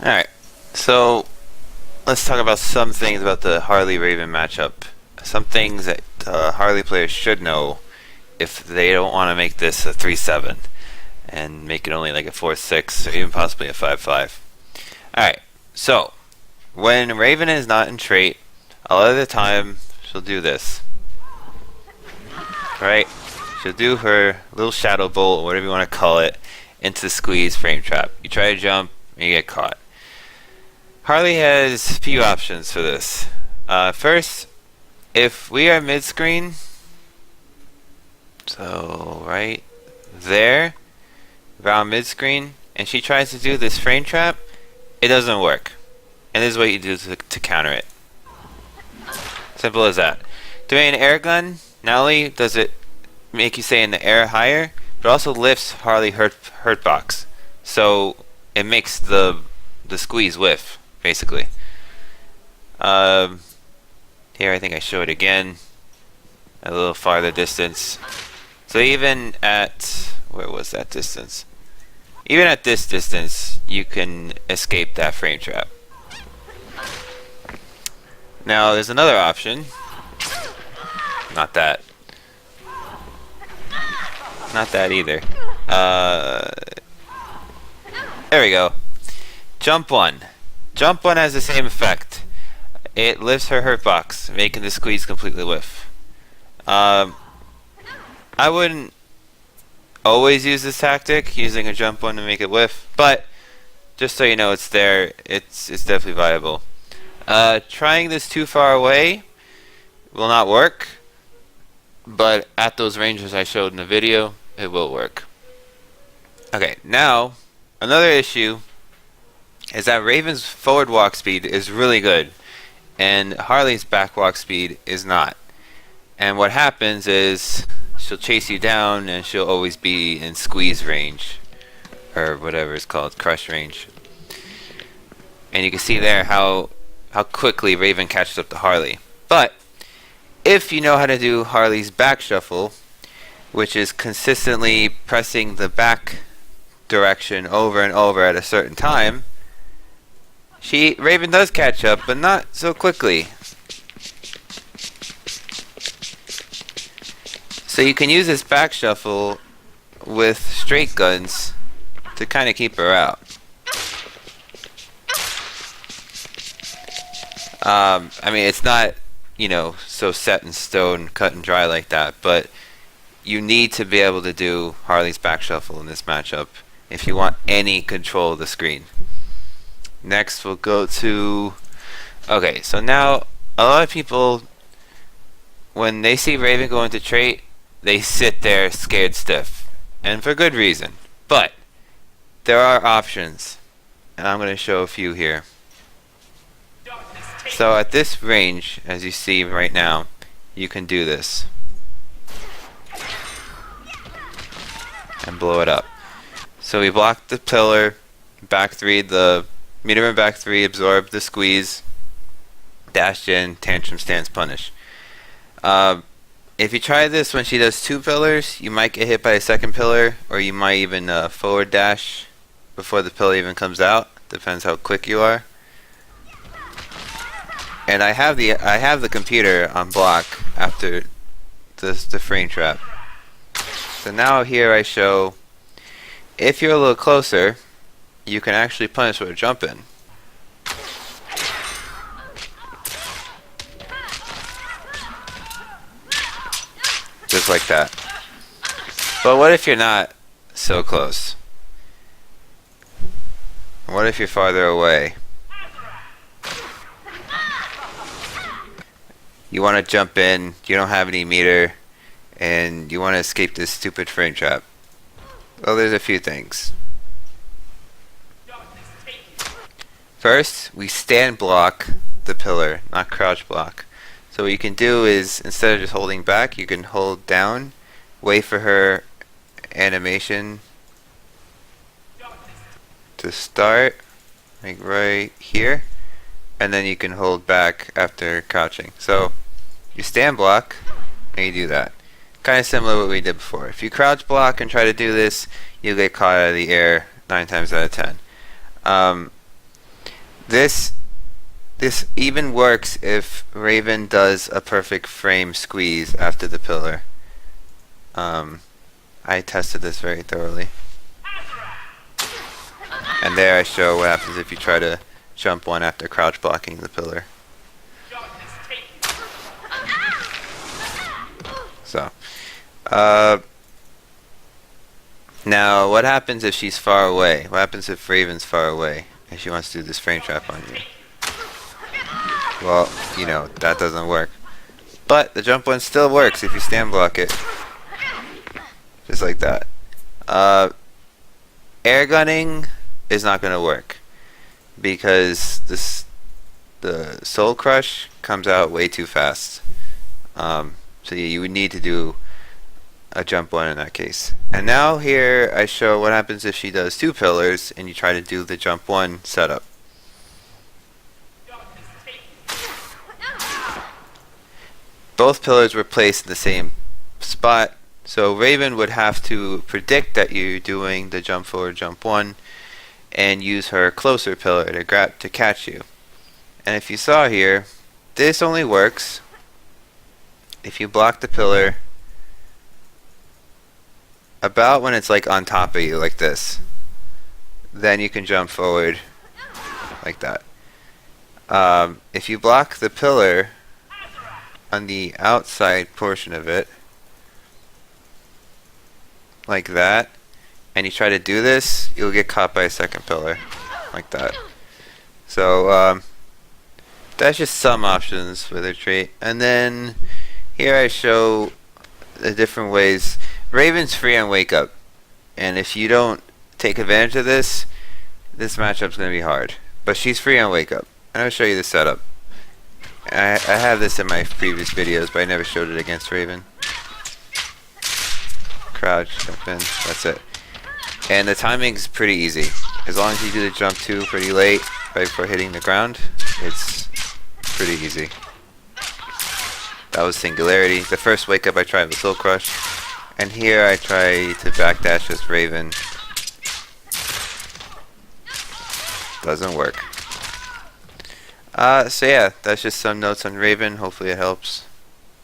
Alright, so let's talk about some things about the Harley Raven matchup. Some things that Harley players should know if they don't want to make this a 3-7 and make it only like a 4-6 or even possibly a 5-5. Alright, so when Raven is not in trait, a lot of the time she'll do this. Right? She'll do her little shadow bolt, or whatever you want to call it, into the squeeze frame trap. You try to jump and you get caught. Harley has a few options for this. First, if we are mid-screen, so right there, around mid-screen, and she tries to do this frame trap, it doesn't work. And this is what you do to counter it. Simple as that. Doing an air gun, not only does it make you stay in the air higher, but also lifts Harley hurt box. So it makes the squeeze whiff, basically. Here I think I show it again. A little farther distance. So even at, where was that distance? Even at this distance, you can escape that frame trap. Now there's another option. Not that. Not that either. There we go. Jump one. Jump one has the same effect. It lifts her hurt box, making the squeeze completely whiff. I wouldn't always use this tactic, using a jump one to make it whiff, but just so you know it's there, it's definitely viable. Trying this too far away will not work, but at those ranges I showed in the video, it will work. Okay, now another issue is that Raven's forward walk speed is really good and Harley's back walk speed is not. And what happens is she'll chase you down and she'll always be in squeeze range, or whatever it's called, crush range. And you can see there how quickly Raven catches up to Harley. But if you know how to do Harley's back shuffle, which is consistently pressing the back direction over and over at a certain time, Raven does catch up, but not so quickly. So you can use this back shuffle with straight guns to kind of keep her out. I mean, it's not, so set in stone, cut and dry like that, but you need to be able to do Harley's back shuffle in this matchup if you want any control of the screen. Next we'll go to, okay, so now a lot of people, when they see Raven go into trait, they sit there scared stiff, and for good reason. But there are options, and I'm going to show a few here. So at this range, as you see right now, you can do this and blow it up. So we blocked the pillar, back three, the meter and back three, absorb the squeeze, dash in, tantrum stance, punish. If you try this when she does two pillars, you might get hit by a second pillar, or you might even forward dash before the pillar even comes out. Depends how quick you are. And I have the computer on block after the frame trap. So now here I show, if you're a little closer, you can actually punish with a jump in. Just like that. But what if you're not so close? What if you're farther away? You want to jump in, you don't have any meter, and you want to escape this stupid frame trap. Well, there's a few things. First, we stand block the pillar, not crouch block. So what you can do is, instead of just holding back, you can hold down, wait for her animation to start, like right here, and then you can hold back after crouching. So you stand block, and you do that. Kind of similar to what we did before. If you crouch block and try to do this, you'll get caught out of the air 9 times out of 10. This even works if Raven does a perfect frame squeeze after the pillar. I tested this very thoroughly. And there I show what happens if you try to jump one after crouch blocking the pillar. So, now what happens if she's far away? What happens if Raven's far away and she wants to do this frame trap on you? Well, you know, that doesn't work. But the jump one still works if you stand block it. Just like that. Air gunning is not going to work because the Soul Crush comes out way too fast. So you would need to do a jump one in that case. And now here I show what happens if she does two pillars and you try to do the jump one setup. Both pillars were placed in the same spot, so Raven would have to predict that you're doing the jump forward jump one and use her closer pillar to catch you. And if you saw here, this only works if you block the pillar about when it's like on top of you like this. Then you can jump forward like that. If you block the pillar on the outside portion of it like that and you try to do this, you'll get caught by a second pillar like that. So that's just some options with her trait. And then here I show the different ways. Raven's free on wake up, and if you don't take advantage of this matchup's going to be hard. But she's free on wake up, and I'll show you the setup. I have this in my previous videos, but I never showed it against Raven. Crouch, jump in, that's it. And the timing's pretty easy. As long as you do the jump 2 pretty late, right before hitting the ground, it's pretty easy. That was Singularity. The first wake up I tried with Soul Crush. And here I try to backdash with Raven. Doesn't work. So yeah, that's just some notes on Raven. Hopefully it helps.